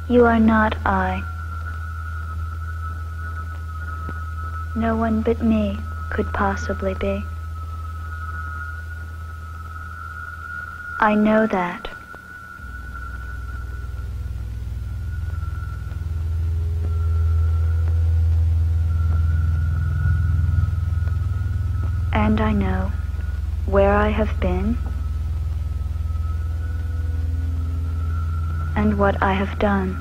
You are not I. No one but me could possibly be. I know that. And I know where I have been and what I have done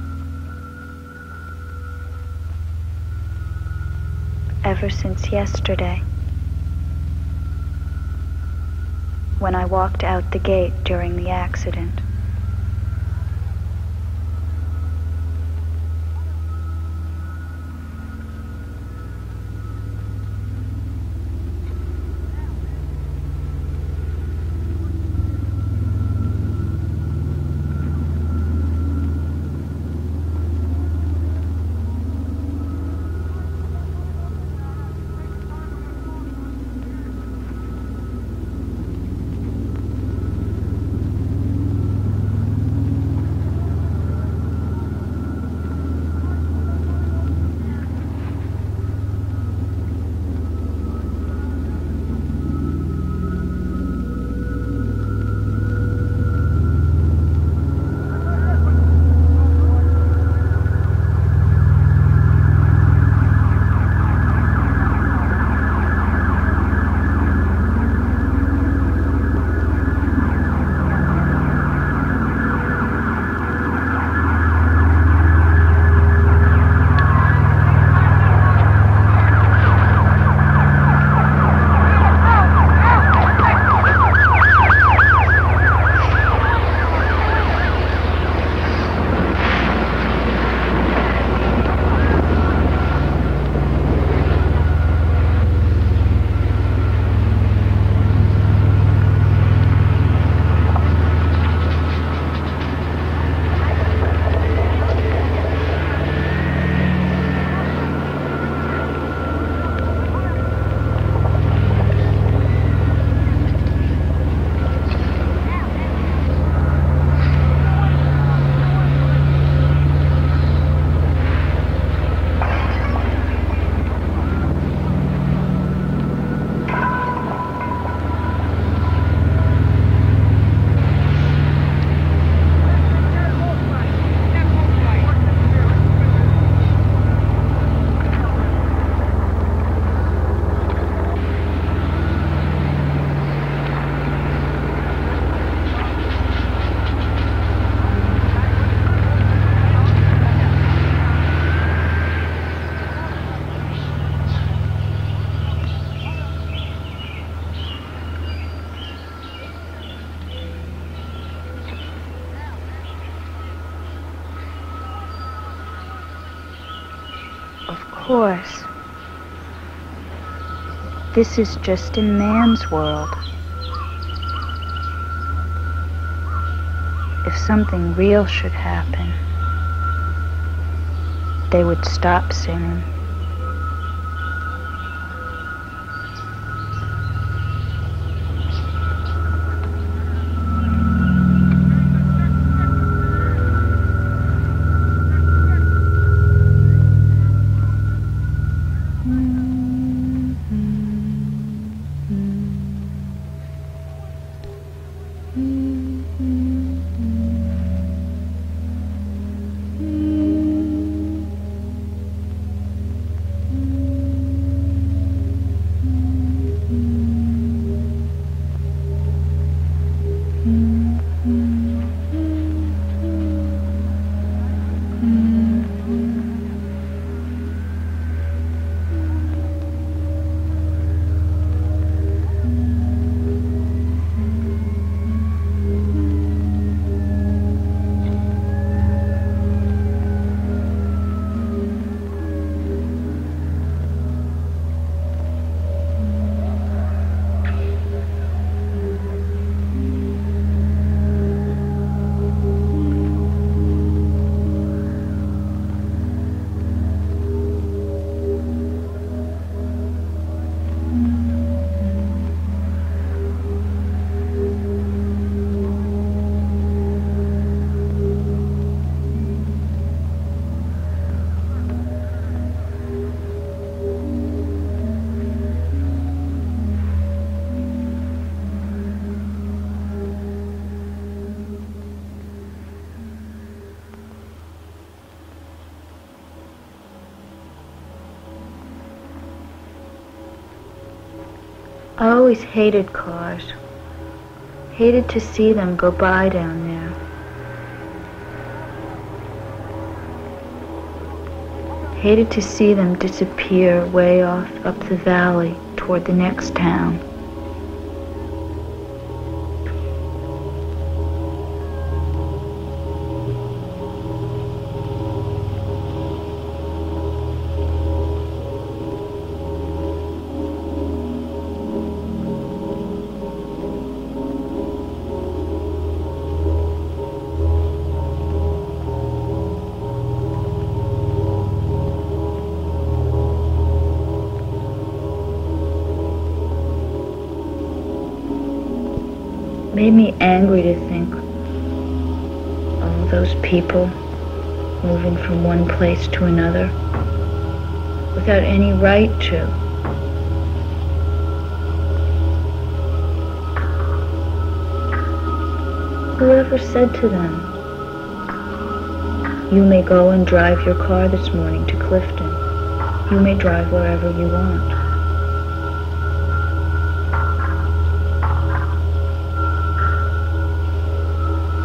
ever since yesterday, when I walked out the gate during the accident. Of course. This is just in man's world. If something real should happen, they would stop singing. I always hated cars. Hated to see them go by down there. Hated to see them disappear way off up the valley toward the next town. Made me angry to think all those people moving from one place to another without any right to. Whoever said to them, "You may go and drive your car this morning to Clifton. You may drive wherever you want."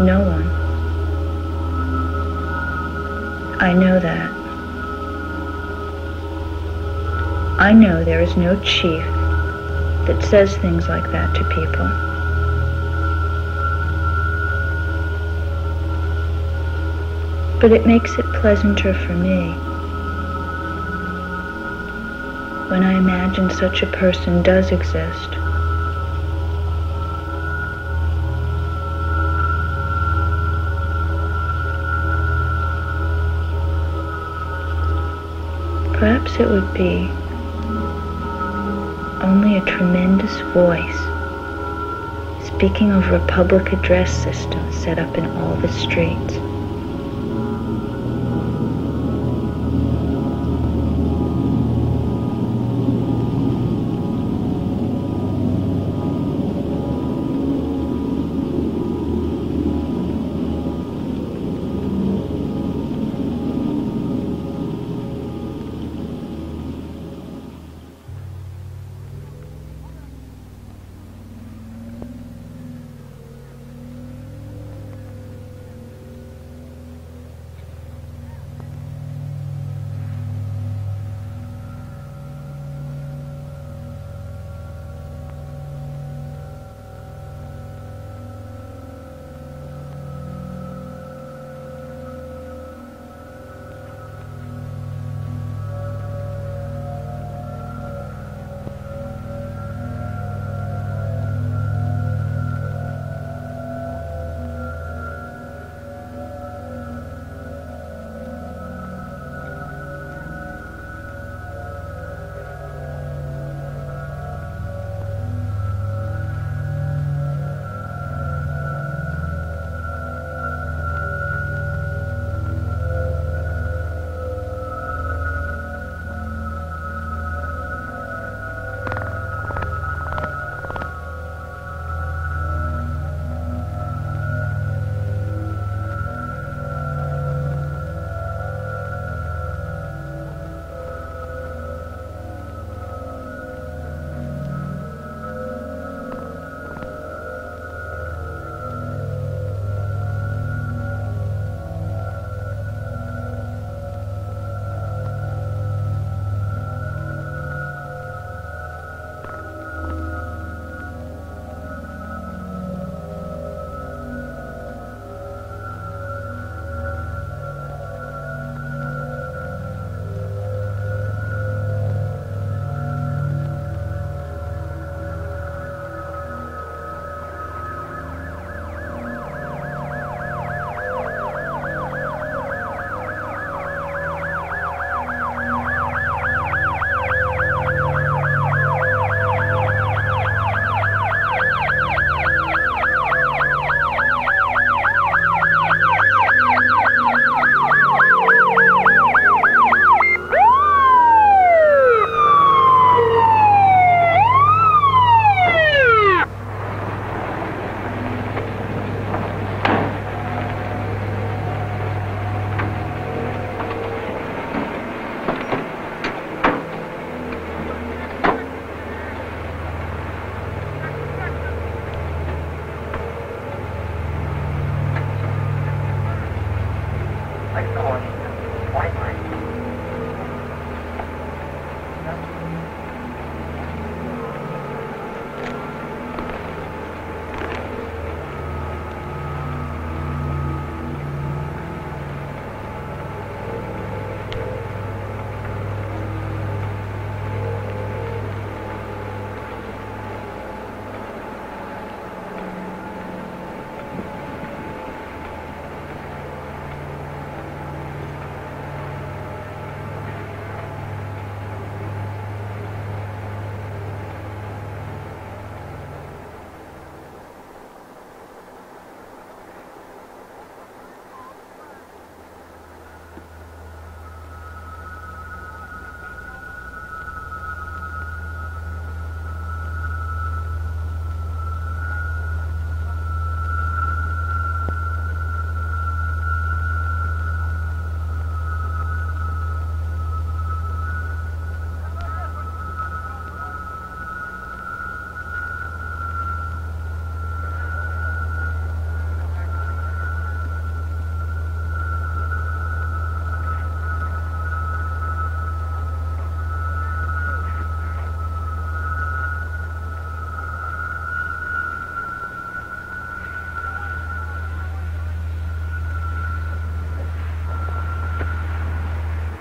No one. I know that. I know there is no chief that says things like that to people. But it makes it pleasanter for me when I imagine such a person does exist. Perhaps it would be only a tremendous voice speaking over a public address system set up in all the streets.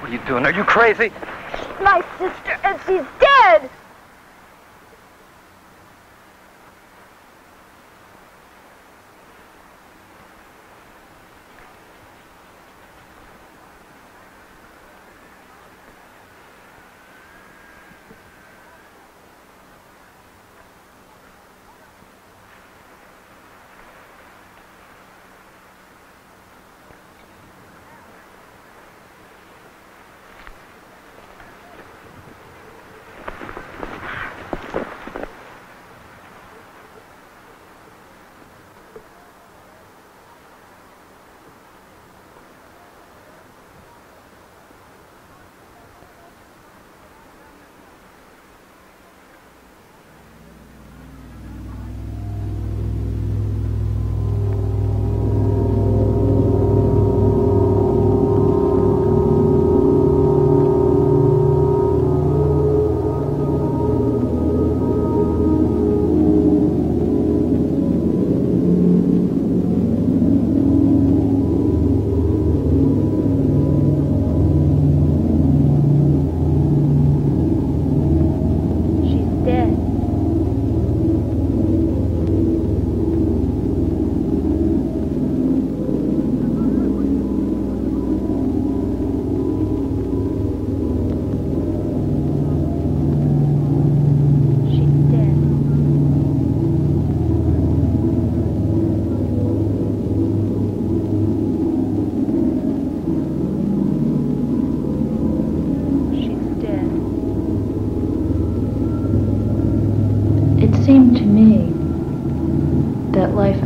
What are you doing? Are you crazy? My sister, and she's dead!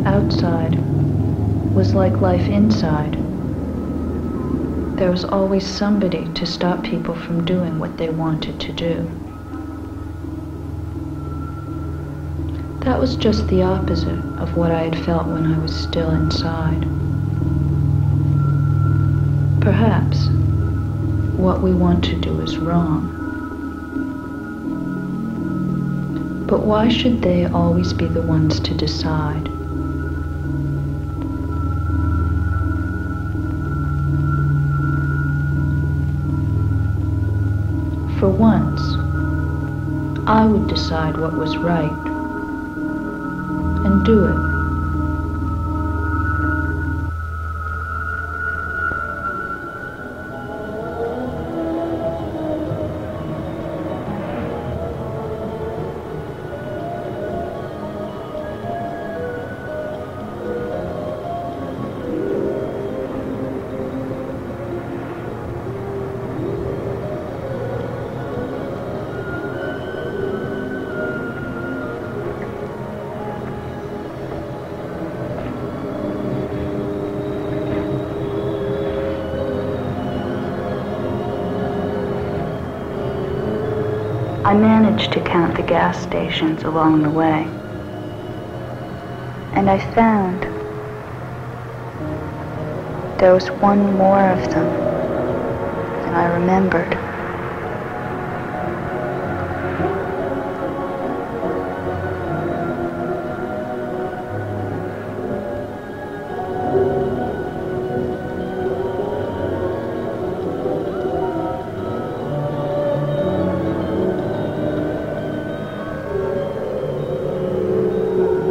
Outside was like life inside. There was always somebody to stop people from doing what they wanted to do. That was just the opposite of what I had felt when I was still inside. Perhaps what we want to do is wrong. But why should they always be the ones to decide? For once, I would decide what was right and do it. I managed to count the gas stations along the way, and I found there was one more of them than I remembered.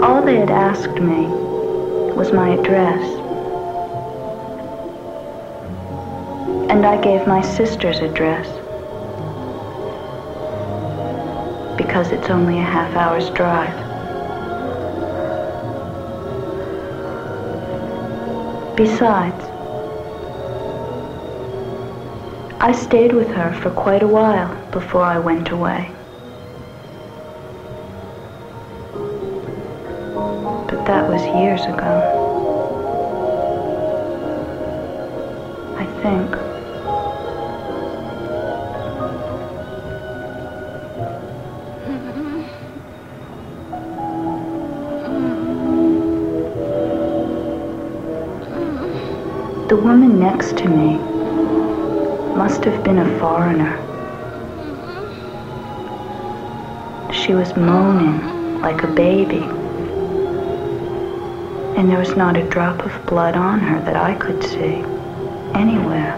All they had asked me was my address, and I gave my sister's address because it's only a half-hour's drive. Besides, I stayed with her for quite a while before I went away. That was years ago, I think. The woman next to me must have been a foreigner. She was moaning like a baby, and there was not a drop of blood on her that I could see anywhere.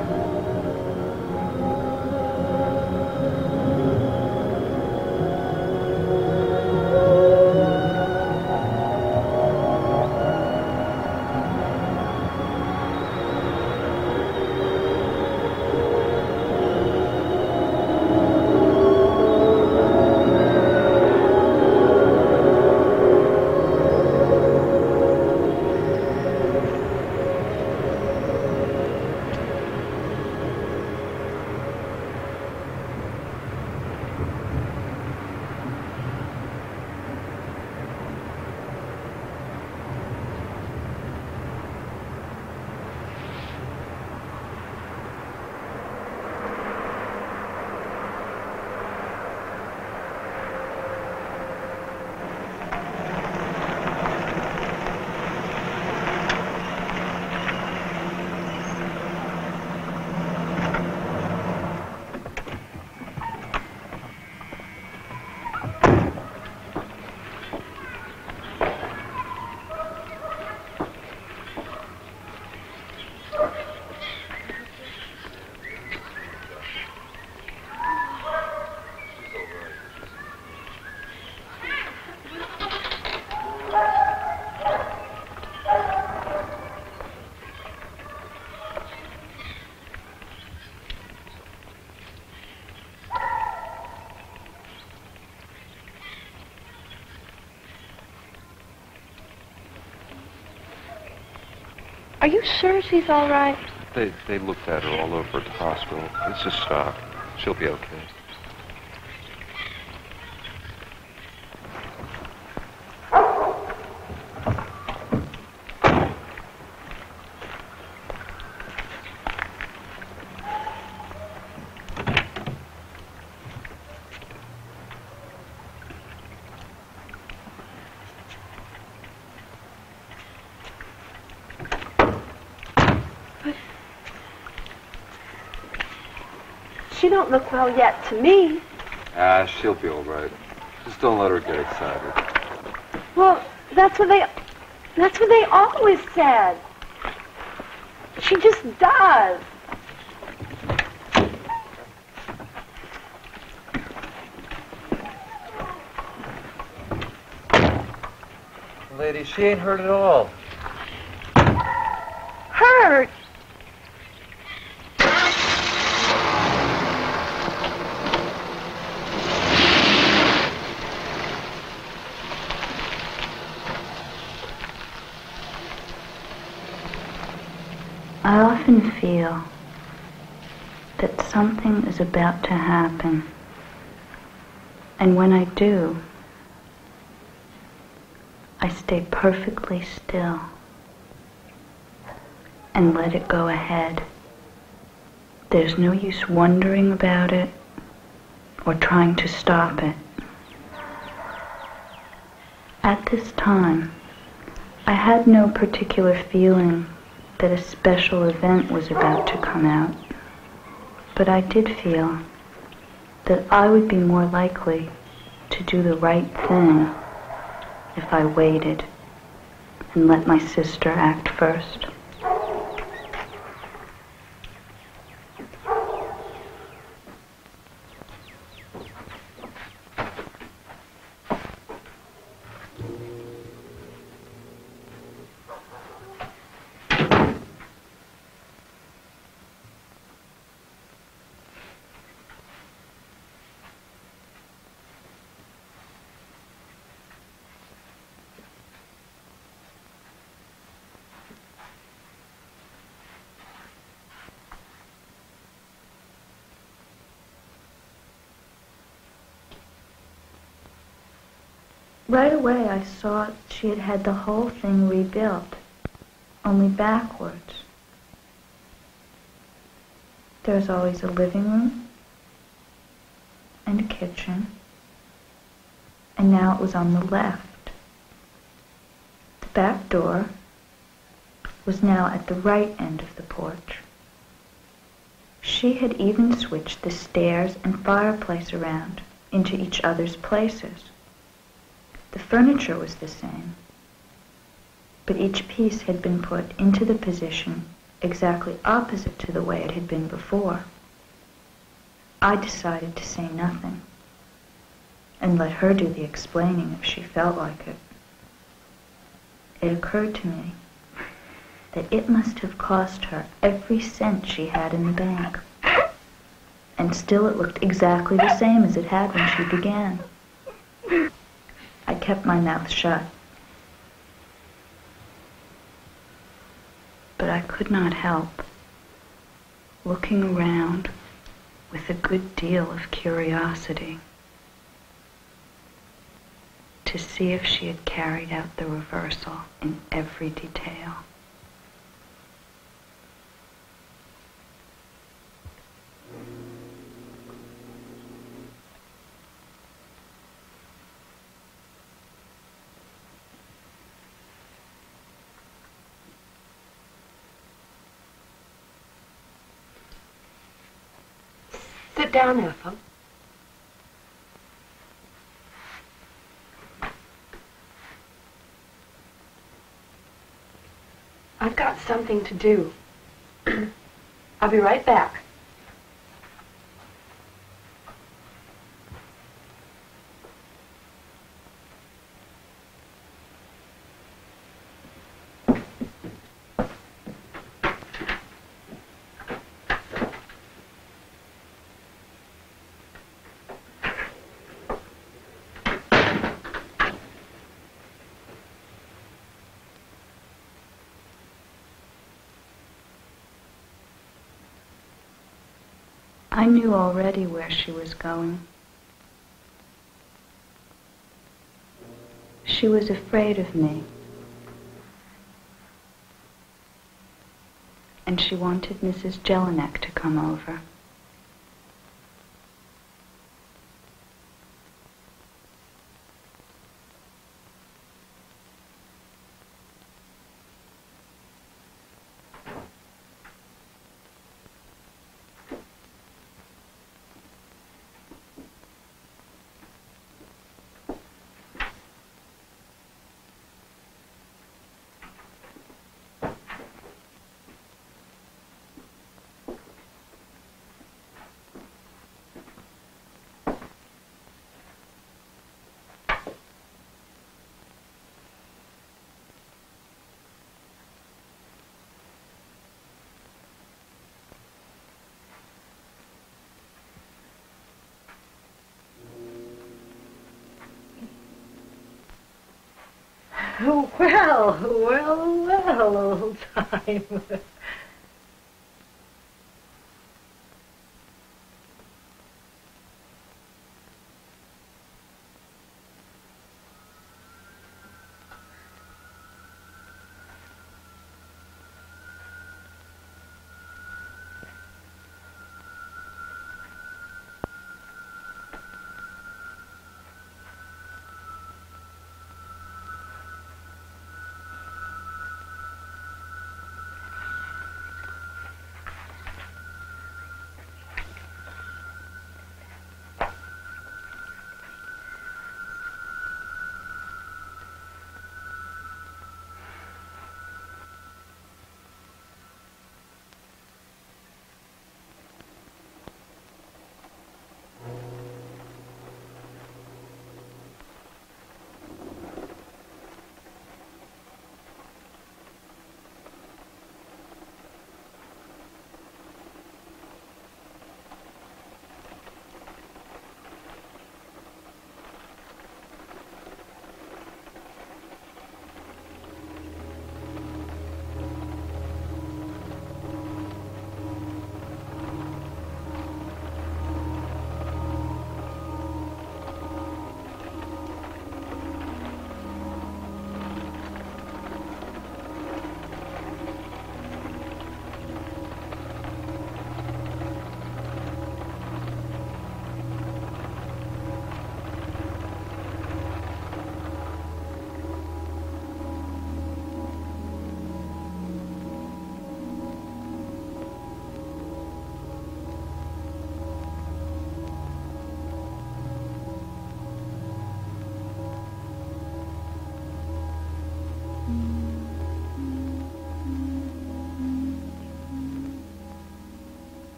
Are you sure she's all right? They looked at her all over at the hospital. It's just shock. She'll be okay. She don't look well yet to me. She'll be all right. Just don't let her get excited. Well, that's what they always said. She just does. Lady, she ain't hurt at all. Hurt? I often feel that something is about to happen. And when I do, I stay perfectly still and let it go ahead. There's no use wondering about it or trying to stop it. At this time, I had no particular feeling that a special event was about to come out, but I did feel that I would be more likely to do the right thing if I waited and let my sister act first. Right away I saw she had had the whole thing rebuilt, only backwards. There's always a living room and a kitchen, and now it was on the left. The back door was now at the right end of the porch. She had even switched the stairs and fireplace around into each other's places. The furniture was the same, but each piece had been put into the position exactly opposite to the way it had been before. I decided to say nothing and let her do the explaining if she felt like it. It occurred to me that it must have cost her every cent she had in the bank, and still it looked exactly the same as it had when she began. I kept my mouth shut. But I could not help looking around with a good deal of curiosity to see if she had carried out the reversal in every detail. Sit down, Ethel. I've got something to do. I'll be right back. I knew already where she was going. She was afraid of me. And she wanted Mrs. Jelinek to come over. Well, old time.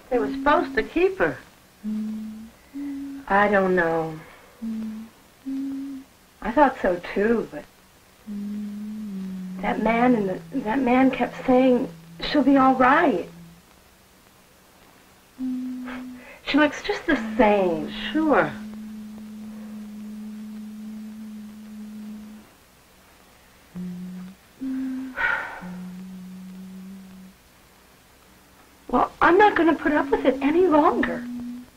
They were supposed to keep her. I don't know. I thought so too, but that man kept saying she'll be all right. She looks just the same. Sure. Well, I'm not going to put up with it any longer.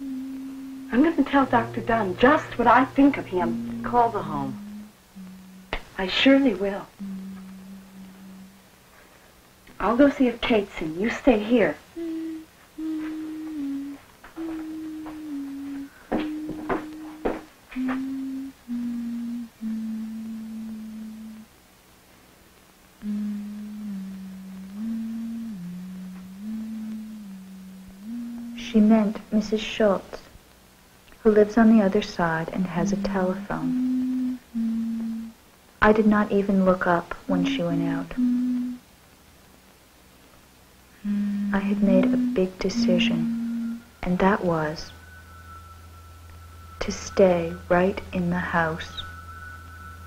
I'm going to tell Dr. Dunn just what I think of him. Call the home. I surely will. I'll go see if Kate's in. You stay here. She meant Mrs. Schultz, who lives on the other side and has a telephone. I did not even look up when she went out. I had made a big decision, and that was to stay right in the house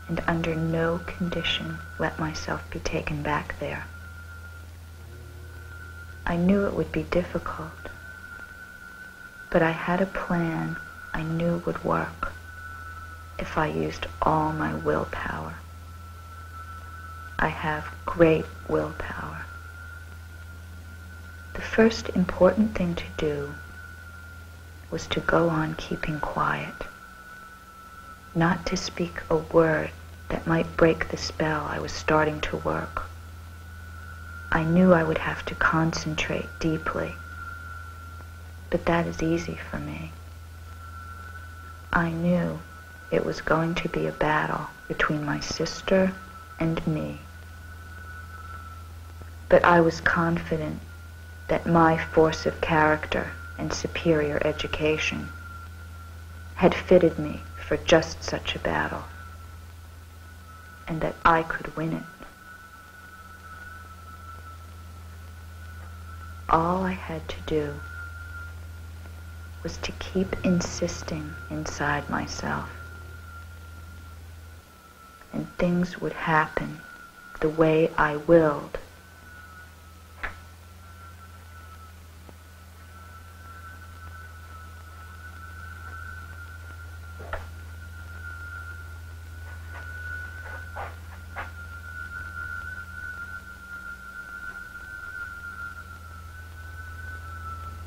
and under no condition let myself be taken back there. I knew it would be difficult. But I had a plan I knew would work if I used all my willpower. I have great willpower. The first important thing to do was to go on keeping quiet, not to speak a word that might break the spell I was starting to work. I knew I would have to concentrate deeply, but that is easy for me. I knew it was going to be a battle between my sister and me. But I was confident that my force of character and superior education had fitted me for just such a battle, and that I could win it. All I had to do was to keep insisting inside myself, and things would happen the way I willed.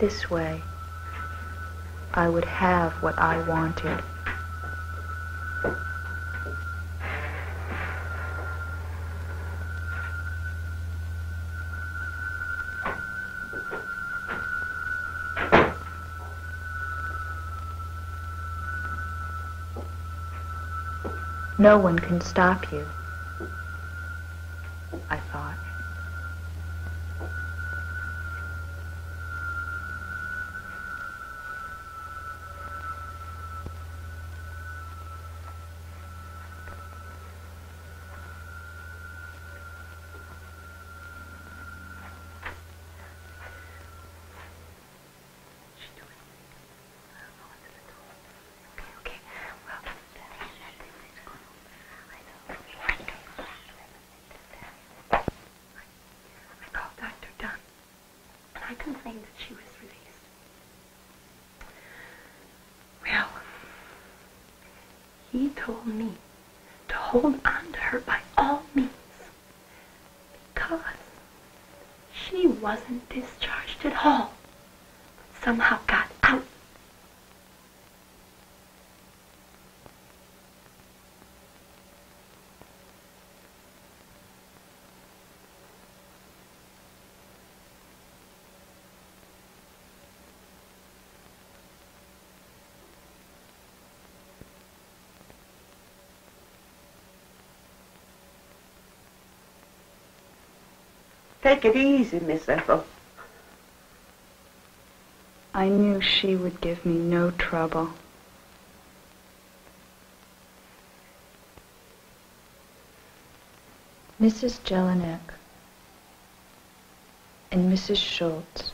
This way, I would have what I wanted. No one can stop you, I thought. Complained that she was released. Well, he told me to hold on to her by all means because she wasn't discharged at all, but somehow got out. Take it easy, Miss Ethel. I knew she would give me no trouble. Mrs. Jelinek and Mrs. Schultz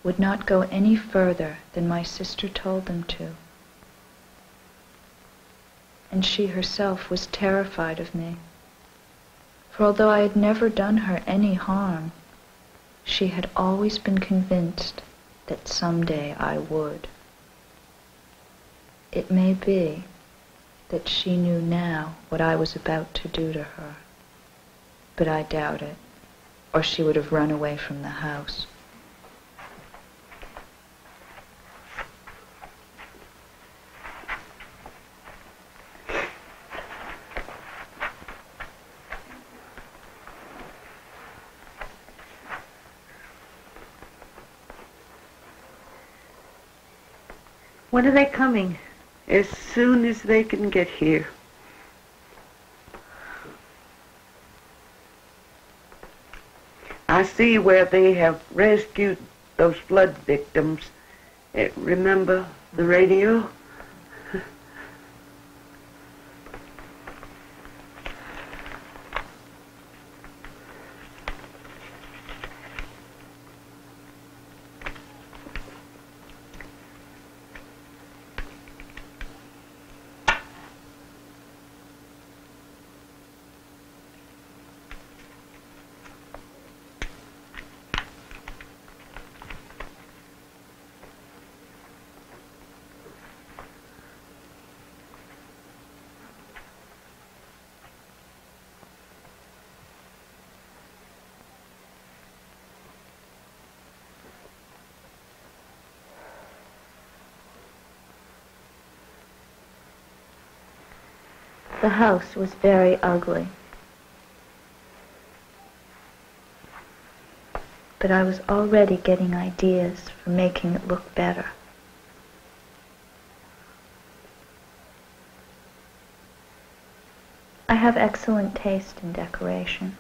would not go any further than my sister told them to. And she herself was terrified of me. For although I had never done her any harm, she had always been convinced that someday I would. It may be that she knew now what I was about to do to her, but I doubt it, or she would have run away from the house. When are they coming? As soon as they can get here. I see where they have rescued those flood victims. Remember the radio? The house was very ugly. But I was already getting ideas for making it look better. I have excellent taste in decoration.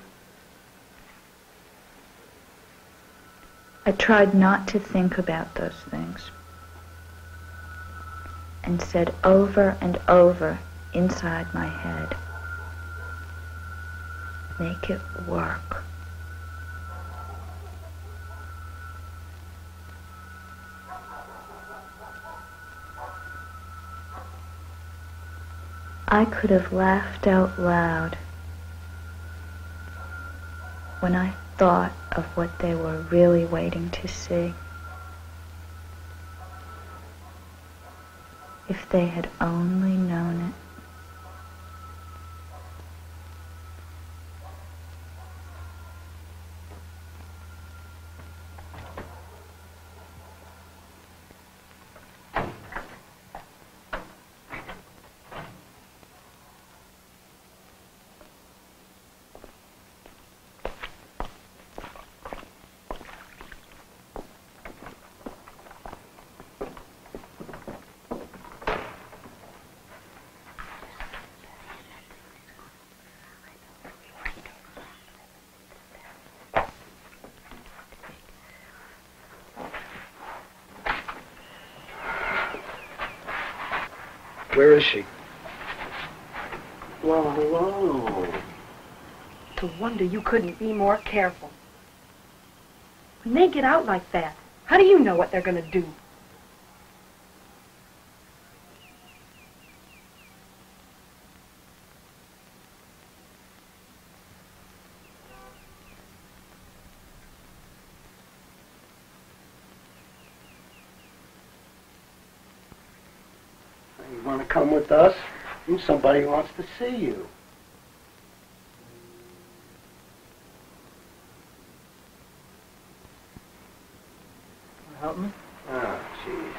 I tried not to think about those things and said over and over inside my head, make it work. I could have laughed out loud when I thought of what they were really waiting to see. If they had only known it. Where is she? Well, hello. To wonder you couldn't be more careful. When they get out like that, how do you know what they're going to do? You want to come with us? Somebody wants to see you. Help me? Oh, jeez.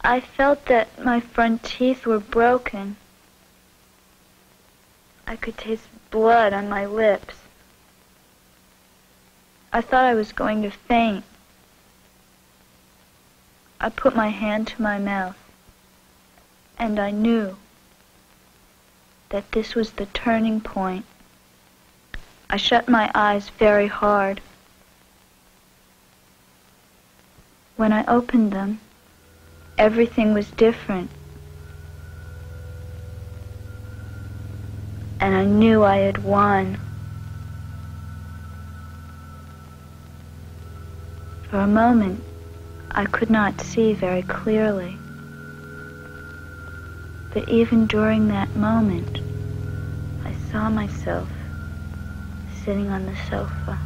I felt that my front teeth were broken. I could taste blood on my lips. I thought I was going to faint. I put my hand to my mouth, and I knew that this was the turning point. I shut my eyes very hard. When I opened them, everything was different. And I knew I had won. For a moment, I could not see very clearly. But even during that moment, I saw myself sitting on the sofa.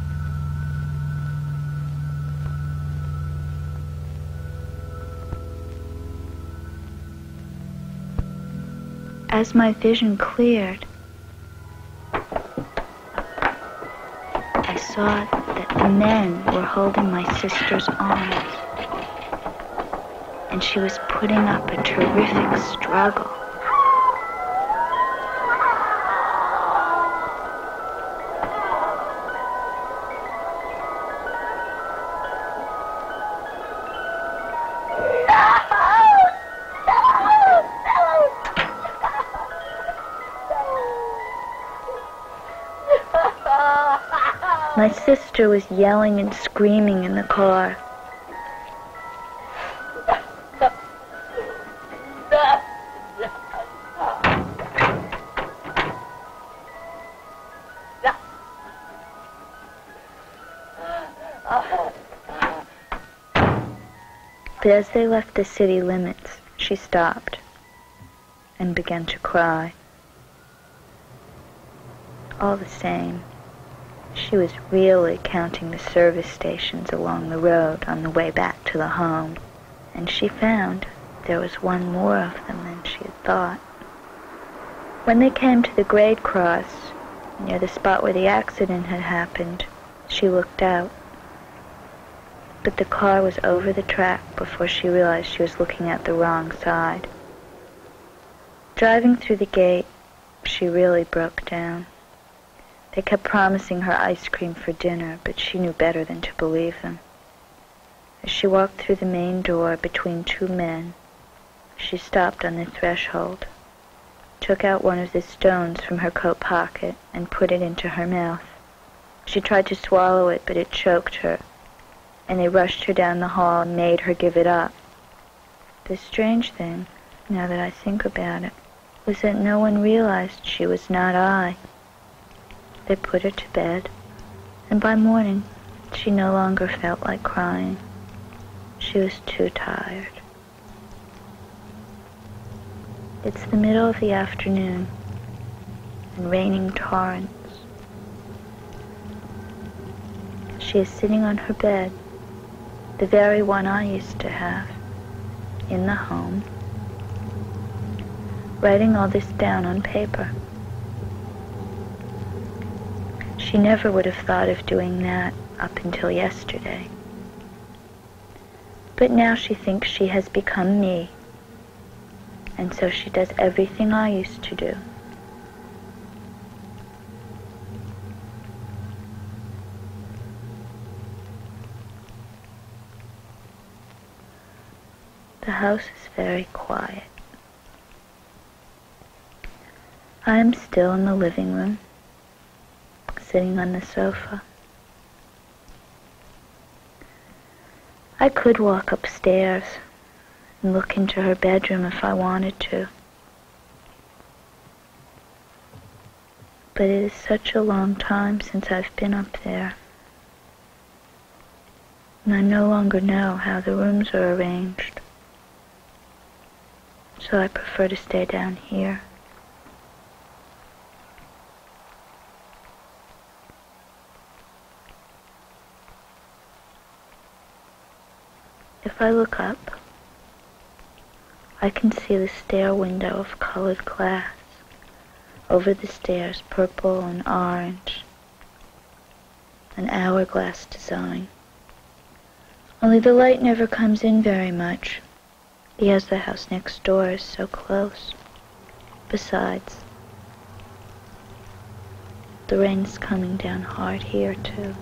As my vision cleared, I saw that the men were holding my sister's arms, and she was putting up a terrific struggle. My sister was yelling and screaming in the car. But as they left the city limits, she stopped and began to cry. All the same, she was really counting the service stations along the road on the way back to the home, and she found there was one more of them than she had thought. When they came to the grade cross, near the spot where the accident had happened, she looked out. But the car was over the track before she realized she was looking at the wrong side. Driving through the gate, she really broke down. They kept promising her ice cream for dinner, but she knew better than to believe them. As she walked through the main door between two men, she stopped on the threshold, took out one of the stones from her coat pocket, and put it into her mouth. She tried to swallow it, but it choked her, and they rushed her down the hall and made her give it up. The strange thing, now that I think about it, was that no one realized she was not I. They put her to bed, and by morning, she no longer felt like crying. She was too tired. It's the middle of the afternoon, and raining torrents. She is sitting on her bed, the very one I used to have, in the home, writing all this down on paper. She never would have thought of doing that up until yesterday. But now she thinks she has become me, and so she does everything I used to do. The house is very quiet. I am still in the living room, sitting on the sofa. I could walk upstairs and look into her bedroom if I wanted to. But it is such a long time since I've been up there, and I no longer know how the rooms are arranged. So I prefer to stay down here. If I look up, I can see the stair window of colored glass. Over the stairs, purple and orange, an hourglass design. Only the light never comes in very much, because the house next door is so close. Besides, the rain's coming down hard here, too.